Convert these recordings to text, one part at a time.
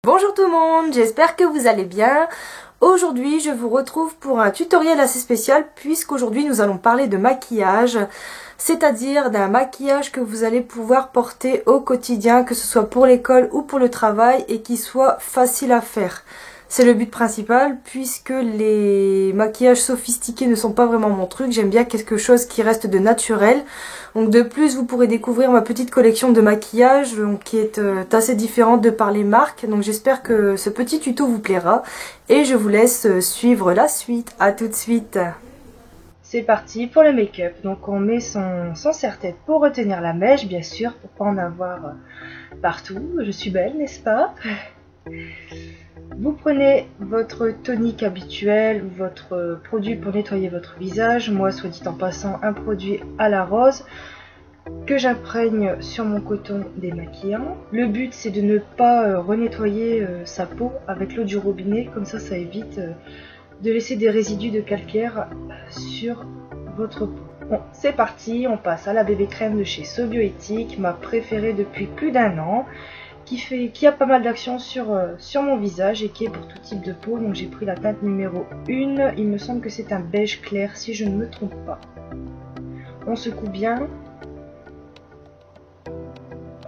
Bonjour tout le monde, j'espère que vous allez bien. Aujourd'hui, je vous retrouve pour un tutoriel assez spécial puisqu'aujourd'hui nous allons parler de maquillage, c'est-à-dire d'un maquillage que vous allez pouvoir porter au quotidien, que ce soit pour l'école ou pour le travail et qui soit facile à faire. C'est le but principal puisque les maquillages sophistiqués ne sont pas vraiment mon truc, j'aime bien quelque chose qui reste de naturel. Donc de plus, vous pourrez découvrir ma petite collection de maquillage qui est assez différente de par les marques. Donc j'espère que ce petit tuto vous plaira et je vous laisse suivre la suite. À tout de suite. C'est parti pour le make-up. Donc on met son serre-tête pour retenir la mèche, bien sûr, pour pas en avoir partout. Je suis belle, n'est-ce pas? Vous prenez votre tonique habituel ou votre produit pour nettoyer votre visage. Moi, soit dit en passant, un produit à la rose que j'imprègne sur mon coton démaquillant. Le but, c'est de ne pas renettoyer sa peau avec l'eau du robinet. Comme ça évite de laisser des résidus de calcaire sur votre peau. Bon, c'est parti, on passe à la bébé crème de chez So Bioéthique, ma préférée depuis plus d'1 an. Qui a pas mal d'action sur mon visage et qui est pour tout type de peau. Donc j'ai pris la teinte numéro 1, il me semble que c'est un beige clair si je ne me trompe pas. On secoue bien,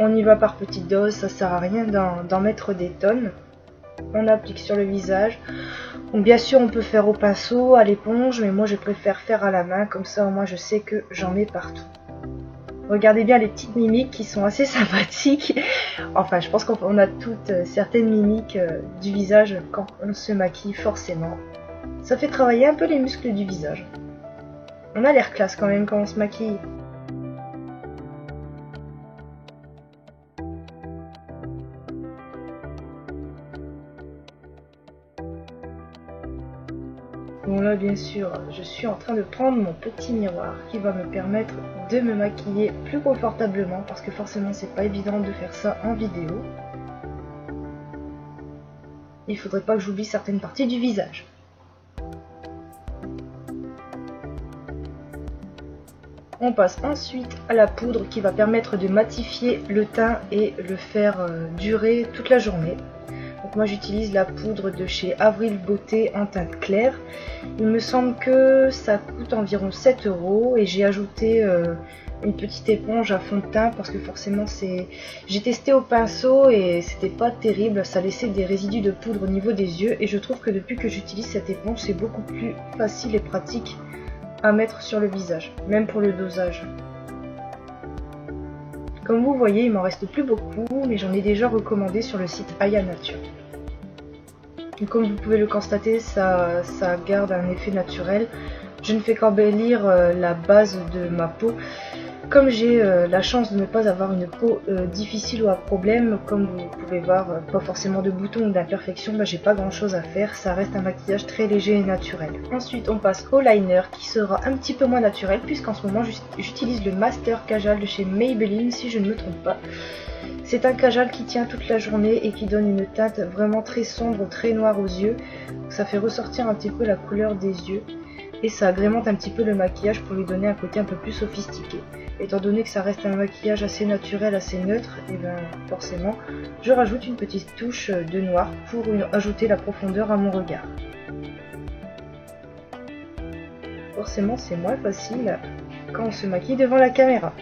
on y va par petites doses, ça sert à rien d'en mettre des tonnes. On applique sur le visage. Donc bien sûr on peut faire au pinceau, à l'éponge, mais moi je préfère faire à la main, comme ça au moins je sais que j'en ai partout. Regardez bien les petites mimiques qui sont assez sympathiques. Enfin, je pense qu'on a toutes certaines mimiques du visage quand on se maquille, forcément. Ça fait travailler un peu les muscles du visage. On a l'air classe quand même quand on se maquille. Bon là bien sûr, je suis en train de prendre mon petit miroir qui va me permettre de me maquiller plus confortablement parce que forcément c'est pas évident de faire ça en vidéo. Il faudrait pas que j'oublie certaines parties du visage. On passe ensuite à la poudre qui va permettre de matifier le teint et le faire durer toute la journée. Donc moi j'utilise la poudre de chez Avril Beauté en teinte claire. Il me semble que ça coûte environ 7 € et j'ai ajouté une petite éponge à fond de teint parce que forcément j'ai testé au pinceau et c'était pas terrible, ça laissait des résidus de poudre au niveau des yeux et je trouve que depuis que j'utilise cette éponge c'est beaucoup plus facile et pratique à mettre sur le visage, même pour le dosage. Comme vous voyez, il m'en reste plus beaucoup, mais j'en ai déjà recommandé sur le site Aya Nature. Et comme vous pouvez le constater, ça garde un effet naturel. Je ne fais qu'embellir la base de ma peau. Comme j'ai la chance de ne pas avoir une peau difficile ou à problème, comme vous pouvez voir, pas forcément de boutons ou d'imperfections, j'ai pas grand chose à faire, ça reste un maquillage très léger et naturel. Ensuite on passe au liner qui sera un petit peu moins naturel puisqu'en ce moment j'utilise le Master Kajal de chez Maybelline si je ne me trompe pas. C'est un kajal qui tient toute la journée et qui donne une teinte vraiment très sombre, très noire aux yeux. Ça fait ressortir un petit peu la couleur des yeux et ça agrémente un petit peu le maquillage pour lui donner un côté un peu plus sophistiqué. Étant donné que ça reste un maquillage assez naturel, assez neutre, et bien forcément je rajoute une petite touche de noir pour ajouter la profondeur à mon regard. Forcément c'est moins facile quand on se maquille devant la caméra.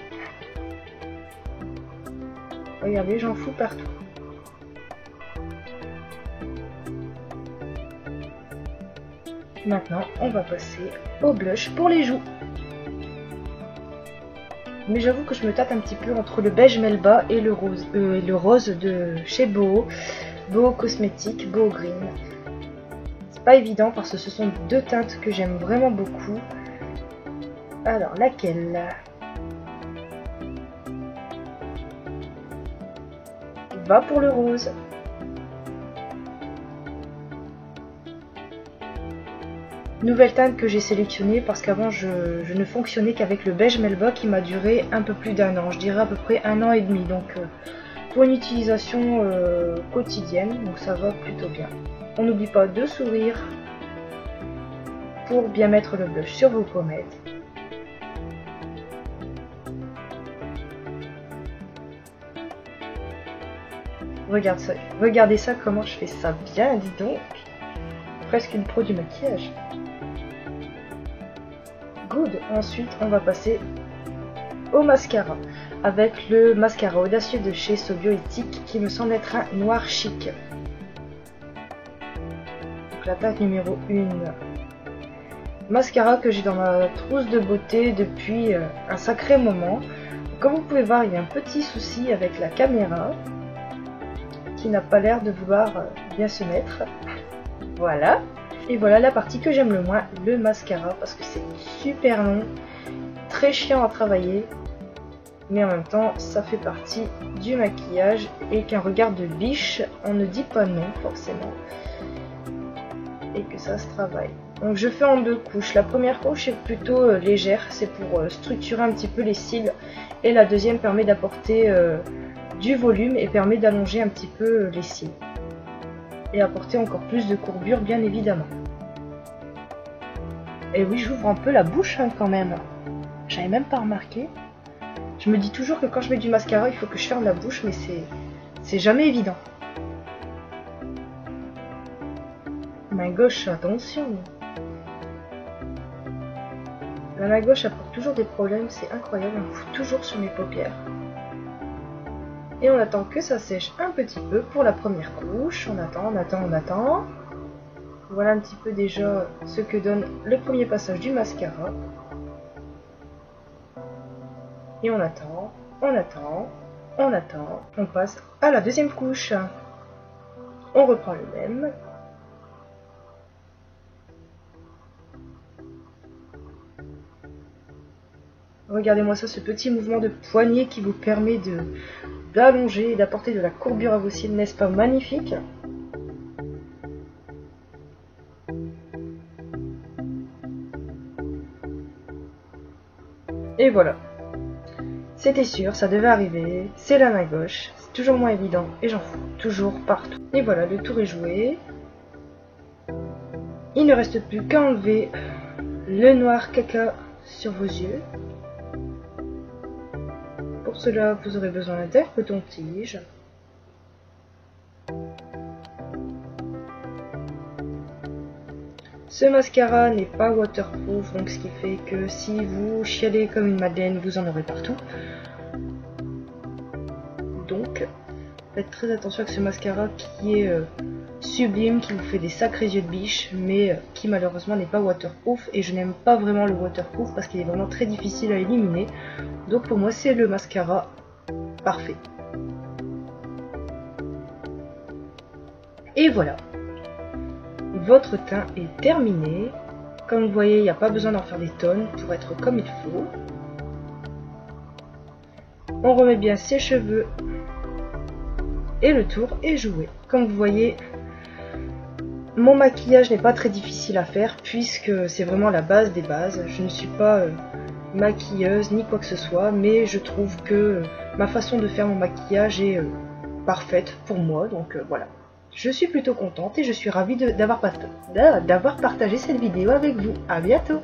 Regardez, j'en fous partout. Maintenant, on va passer au blush pour les joues. Mais j'avoue que je me tâte un petit peu entre le beige Melba et le rose de chez Boho Cosmétique, Boho Green. C'est pas évident parce que ce sont deux teintes que j'aime vraiment beaucoup. Alors, laquelle ? Va pour le rose. Nouvelle teinte que j'ai sélectionnée parce qu'avant je ne fonctionnais qu'avec le beige Melba qui m'a duré un peu plus d'1 an, je dirais à peu près 1 an et demi, donc pour une utilisation quotidienne, donc ça va plutôt bien. On n'oublie pas de sourire pour bien mettre le blush sur vos pommettes. Regardez ça, comment je fais ça bien, dis donc. Presque une pro du maquillage. Good. Ensuite, on va passer au mascara. Avec le mascara audacieux de chez So Bioéthique qui me semble être un noir chic. Donc la teinte numéro 1. Mascara que j'ai dans ma trousse de beauté depuis un sacré moment. Comme vous pouvez voir, il y a un petit souci avec la caméra qui n'a pas l'air de vouloir bien se mettre. Voilà. Et voilà la partie que j'aime le moins, le mascara, parce que c'est super long, très chiant à travailler, mais en même temps ça fait partie du maquillage et qu'un regard de biche, on ne dit pas non forcément, et que ça se travaille. Donc je fais en 2 couches. La première couche est plutôt légère, c'est pour structurer un petit peu les cils, et la deuxième permet d'apporter du volume et permet d'allonger un petit peu les cils. Et apporter encore plus de courbure bien évidemment. Et oui, j'ouvre un peu la bouche hein, quand même. J'avais même pas remarqué. Je me dis toujours que quand je mets du mascara, il faut que je ferme la bouche, mais c'est jamais évident. Main gauche, attention. La main gauche apporte toujours des problèmes, c'est incroyable, on me fout toujours sur mes paupières. Et on attend que ça sèche un petit peu pour la première couche. On attend. Voilà un petit peu déjà ce que donne le premier passage du mascara. Et on attend. On passe à la deuxième couche. On reprend le même. Regardez-moi ça, ce petit mouvement de poignet qui vous permet d'allonger et d'apporter de la courbure à vos cils, n'est-ce pas magnifique? Et voilà. C'était sûr, ça devait arriver. C'est la main gauche. C'est toujours moins évident et j'en fous toujours partout. Et voilà, le tour est joué. Il ne reste plus qu'à enlever le noir caca sur vos yeux. Pour cela, vous aurez besoin d'un coton-tige. Ce mascara n'est pas waterproof, donc ce qui fait que si vous chialez comme une madeleine, vous en aurez partout. Donc, faites très attention avec ce mascara qui est sublime, qui vous fait des sacrés yeux de biche, mais qui malheureusement n'est pas waterproof. Et je n'aime pas vraiment le waterproof parce qu'il est vraiment très difficile à éliminer. Donc pour moi, c'est le mascara parfait. Et voilà. Votre teint est terminé. Comme vous voyez, il n'y a pas besoin d'en faire des tonnes pour être comme il faut. On remet bien ses cheveux et le tour est joué. Comme vous voyez, mon maquillage n'est pas très difficile à faire puisque c'est vraiment la base des bases. Je ne suis pas maquilleuse ni quoi que ce soit, mais je trouve que ma façon de faire mon maquillage est parfaite pour moi, donc voilà. Je suis plutôt contente et je suis ravie d'avoir partagé cette vidéo avec vous. À bientôt!